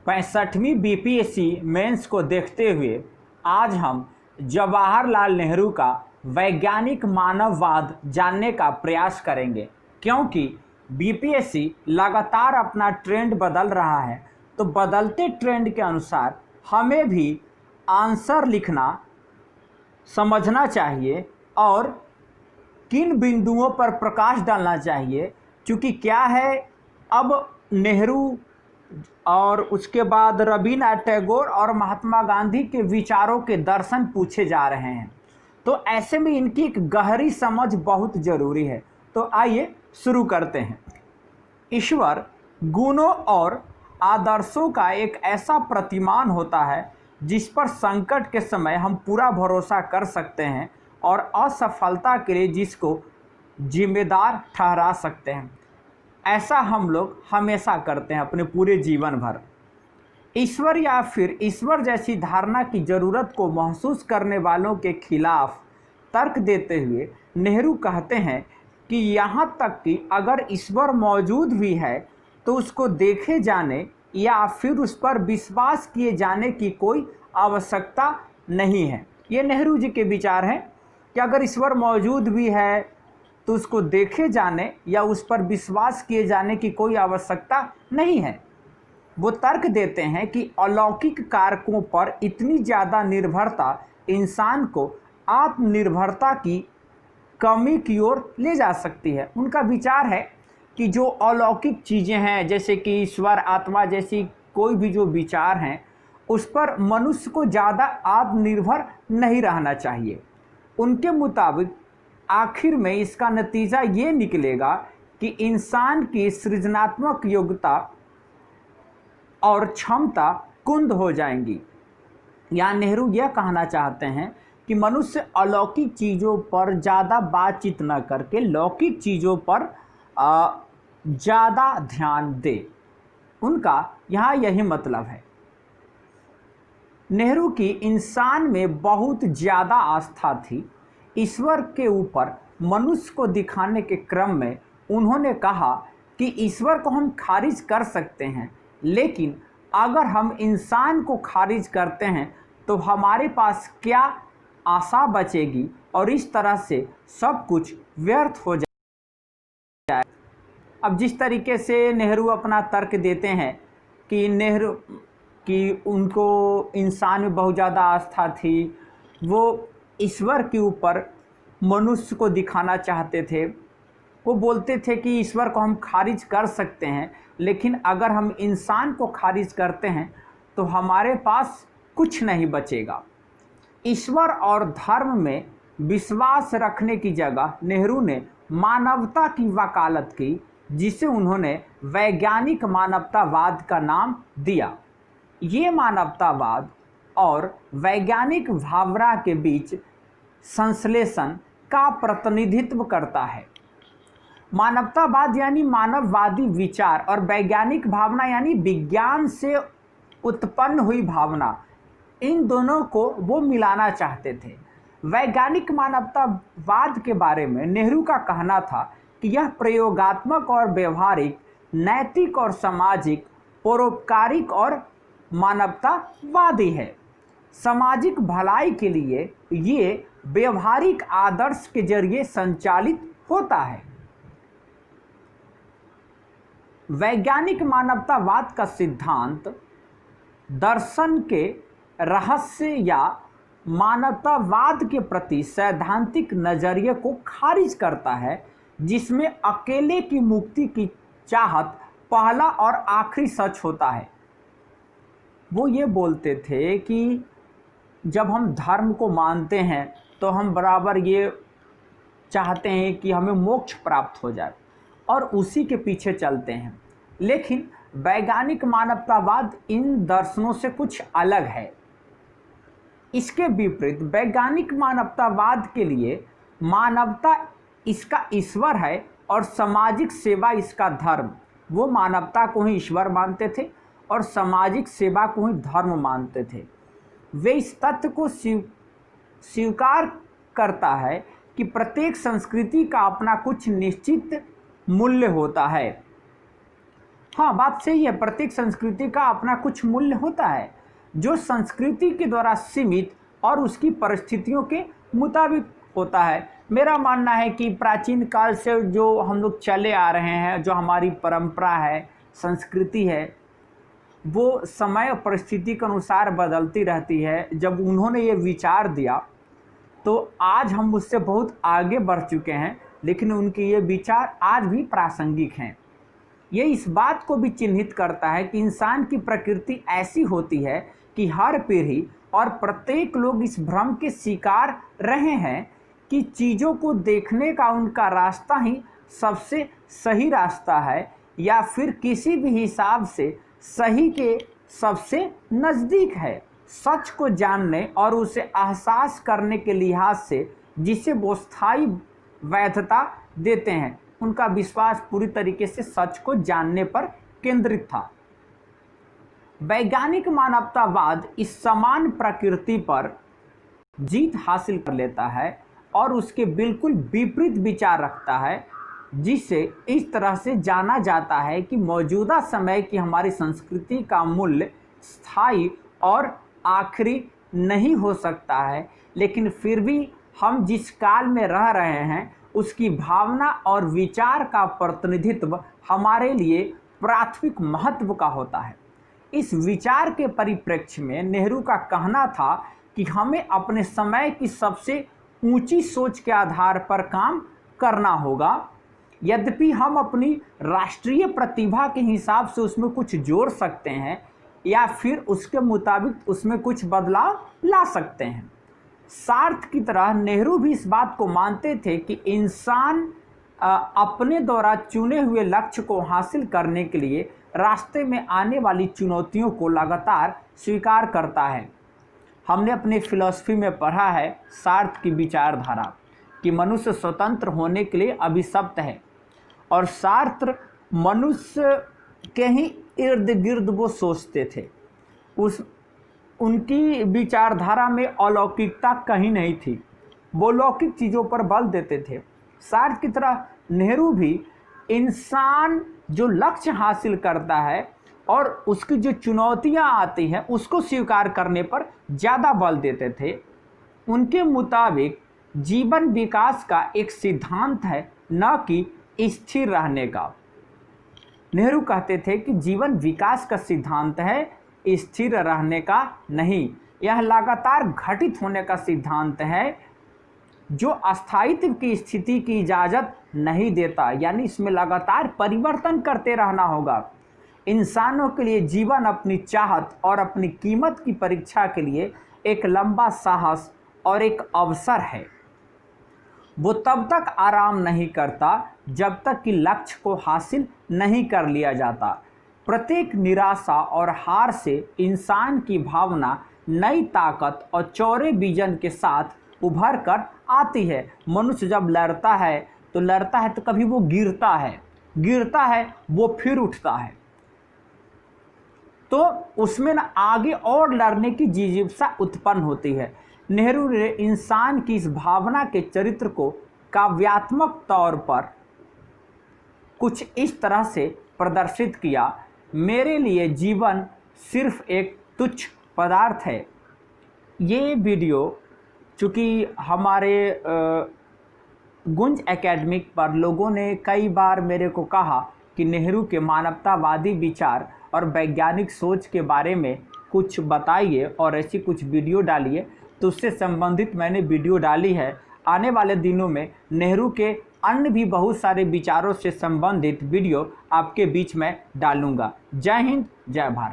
65वीं BPSC mains को देखते हुए आज हम जवाहरलाल नेहरू का वैज्ञानिक मानववाद जानने का प्रयास करेंगे, क्योंकि बीपीएससी लगातार अपना ट्रेंड बदल रहा है। तो बदलते ट्रेंड के अनुसार हमें भी आंसर लिखना समझना चाहिए और किन बिंदुओं पर प्रकाश डालना चाहिए। क्योंकि क्या है, अब नेहरू और उसके बाद रवीन्द्रनाथ टैगोर और महात्मा गांधी के विचारों के दर्शन पूछे जा रहे हैं, तो ऐसे में इनकी एक गहरी समझ बहुत ज़रूरी है। तो आइए शुरू करते हैं। ईश्वर गुणों और आदर्शों का एक ऐसा प्रतिमान होता है जिस पर संकट के समय हम पूरा भरोसा कर सकते हैं और असफलता के लिए जिसको जिम्मेदार ठहरा सकते हैं। ऐसा हम लोग हमेशा करते हैं अपने पूरे जीवन भर। ईश्वर या फिर ईश्वर जैसी धारणा की ज़रूरत को महसूस करने वालों के खिलाफ तर्क देते हुए नेहरू कहते हैं कि यहाँ तक कि अगर ईश्वर मौजूद भी है तो उसको देखे जाने या फिर उस पर विश्वास किए जाने की कोई आवश्यकता नहीं है। ये नेहरू जी के विचार हैं कि अगर ईश्वर मौजूद भी है तो उसको देखे जाने या उस पर विश्वास किए जाने की कोई आवश्यकता नहीं है। वो तर्क देते हैं कि अलौकिक कारकों पर इतनी ज़्यादा निर्भरता इंसान को आत्मनिर्भरता की कमी की ओर ले जा सकती है। उनका विचार है कि जो अलौकिक चीज़ें हैं, जैसे कि ईश्वर, आत्मा जैसी कोई भी जो विचार हैं, उस पर मनुष्य को ज़्यादा आत्मनिर्भर नहीं रहना चाहिए। उनके मुताबिक आखिर में इसका नतीजा ये निकलेगा कि इंसान की सृजनात्मक योग्यता और क्षमता कुंद हो जाएंगी। यहाँ नेहरू यह कहना चाहते हैं कि मनुष्य अलौकिक चीज़ों पर ज़्यादा बातचीत न करके लौकिक चीज़ों पर ज़्यादा ध्यान दे। उनका यहाँ यही मतलब है। नेहरू की इंसान में बहुत ज़्यादा आस्था थी। ईश्वर के ऊपर मनुष्य को दिखाने के क्रम में उन्होंने कहा कि ईश्वर को हम खारिज कर सकते हैं, लेकिन अगर हम इंसान को खारिज करते हैं तो हमारे पास क्या आशा बचेगी और इस तरह से सब कुछ व्यर्थ हो जाए। अब जिस तरीके से नेहरू अपना तर्क देते हैं कि उनको इंसान में बहुत ज़्यादा आस्था थी, वो ईश्वर के ऊपर मनुष्य को दिखाना चाहते थे। वो बोलते थे कि ईश्वर को हम खारिज कर सकते हैं, लेकिन अगर हम इंसान को खारिज करते हैं तो हमारे पास कुछ नहीं बचेगा। ईश्वर और धर्म में विश्वास रखने की जगह नेहरू ने मानवता की वकालत की, जिसे उन्होंने वैज्ञानिक मानवतावाद का नाम दिया। ये मानवतावाद और वैज्ञानिक भावना के बीच संश्लेषण का प्रतिनिधित्व करता है। मानवतावाद यानी मानववादी विचार और वैज्ञानिक भावना यानी विज्ञान से उत्पन्न हुई भावना, इन दोनों को वो मिलाना चाहते थे। वैज्ञानिक मानवतावाद के बारे में नेहरू का कहना था कि यह प्रयोगात्मक और व्यवहारिक, नैतिक और सामाजिक, परोपकारिक और मानवतावादी है। सामाजिक भलाई के लिए ये व्यवहारिक आदर्श के जरिए संचालित होता है। वैज्ञानिक मानवतावाद का सिद्धांत दर्शन के रहस्य या मानवतावाद के प्रति सैद्धांतिक नजरिए को खारिज करता है, जिसमें अकेले की मुक्ति की चाहत पहला और आखिरी सच होता है। वो ये बोलते थे कि जब हम धर्म को मानते हैं तो हम बराबर ये चाहते हैं कि हमें मोक्ष प्राप्त हो जाए और उसी के पीछे चलते हैं। लेकिन वैज्ञानिक मानवतावाद इन दर्शनों से कुछ अलग है। इसके विपरीत वैज्ञानिक मानवतावाद के लिए मानवता इसका ईश्वर है और सामाजिक सेवा इसका धर्म। वो मानवता को ही ईश्वर मानते थे और सामाजिक सेवा को ही धर्म मानते थे। वे इस तथ्य को स्वीकार करता है कि प्रत्येक संस्कृति का अपना कुछ निश्चित मूल्य होता है। हाँ, बात सही है। प्रत्येक संस्कृति का अपना कुछ मूल्य होता है जो संस्कृति के द्वारा सीमित और उसकी परिस्थितियों के मुताबिक होता है। मेरा मानना है कि प्राचीन काल से जो हम लोग चले आ रहे हैं, जो हमारी परंपरा है, संस्कृति है, वो समय और परिस्थिति के अनुसार बदलती रहती है। जब उन्होंने ये विचार दिया तो आज हम उससे बहुत आगे बढ़ चुके हैं, लेकिन उनके ये विचार आज भी प्रासंगिक हैं। ये इस बात को भी चिन्हित करता है कि इंसान की प्रकृति ऐसी होती है कि हर पीढ़ी और प्रत्येक लोग इस भ्रम के शिकार रहे हैं कि चीज़ों को देखने का उनका रास्ता ही सबसे सही रास्ता है, या फिर किसी भी हिसाब से सही के सबसे नज़दीक है। सच को जानने और उसे एहसास करने के लिहाज से जिसे वो स्थायी वैधता देते हैं, उनका विश्वास पूरी तरीके से सच को जानने पर केंद्रित था। वैज्ञानिक मानवतावाद इस समान प्रकृति पर जीत हासिल कर लेता है और उसके बिल्कुल विपरीत विचार रखता है, जिसे इस तरह से जाना जाता है कि मौजूदा समय की हमारी संस्कृति का मूल्य स्थायी और आखिरी नहीं हो सकता है, लेकिन फिर भी हम जिस काल में रह रहे हैं उसकी भावना और विचार का प्रतिनिधित्व हमारे लिए प्राथमिक महत्व का होता है। इस विचार के परिप्रेक्ष्य में नेहरू का कहना था कि हमें अपने समय की सबसे ऊंची सोच के आधार पर काम करना होगा। यद्यपि हम अपनी राष्ट्रीय प्रतिभा के हिसाब से उसमें कुछ जोड़ सकते हैं या फिर उसके मुताबिक उसमें कुछ बदलाव ला सकते हैं। सार्थ की तरह नेहरू भी इस बात को मानते थे कि इंसान अपने द्वारा चुने हुए लक्ष्य को हासिल करने के लिए रास्ते में आने वाली चुनौतियों को लगातार स्वीकार करता है। हमने अपनी फिलॉसफी में पढ़ा है सार्थ की विचारधारा कि मनुष्य स्वतंत्र होने के लिए अभिशप्त है, और सार्थ मनुष्य के ही इर्द गिर्द वो सोचते थे। उनकी विचारधारा में अलौकिकता कहीं नहीं थी, वो लौकिक चीज़ों पर बल देते थे। सार्थ की तरह नेहरू भी इंसान जो लक्ष्य हासिल करता है और उसकी जो चुनौतियां आती हैं उसको स्वीकार करने पर ज़्यादा बल देते थे। उनके मुताबिक जीवन विकास का एक सिद्धांत है, न कि स्थिर रहने का। नेहरू कहते थे कि जीवन विकास का सिद्धांत है, स्थिर रहने का नहीं। यह लगातार घटित होने का सिद्धांत है जो अस्थायित्व की स्थिति की इजाज़त नहीं देता, यानी इसमें लगातार परिवर्तन करते रहना होगा। इंसानों के लिए जीवन अपनी चाहत और अपनी कीमत की परीक्षा के लिए एक लंबा साहस और एक अवसर है। वो तब तक आराम नहीं करता जब तक कि लक्ष्य को हासिल नहीं कर लिया जाता। प्रत्येक निराशा और हार से इंसान की भावना नई ताकत और चौड़े विजन के साथ उभर कर आती है। मनुष्य जब लड़ता है तो कभी वो गिरता है वो फिर उठता है, तो उसमें ना आगे और लड़ने की जिज्ञासा उत्पन्न होती है। नेहरू ने इंसान की इस भावना के चरित्र को काव्यात्मक तौर पर कुछ इस तरह से प्रदर्शित किया। मेरे लिए जीवन सिर्फ एक तुच्छ पदार्थ है। ये वीडियो चूँकि हमारे गुंज एकेडमिक पर लोगों ने कई बार मेरे को कहा कि नेहरू के मानवतावादी विचार और वैज्ञानिक सोच के बारे में कुछ बताइए और ऐसी कुछ वीडियो डालिए, तो उससे संबंधित मैंने वीडियो डाली है। आने वाले दिनों में नेहरू के अन्य भी बहुत सारे विचारों से संबंधित वीडियो आपके बीच में डालूंगा। जय हिंद, जय भारत।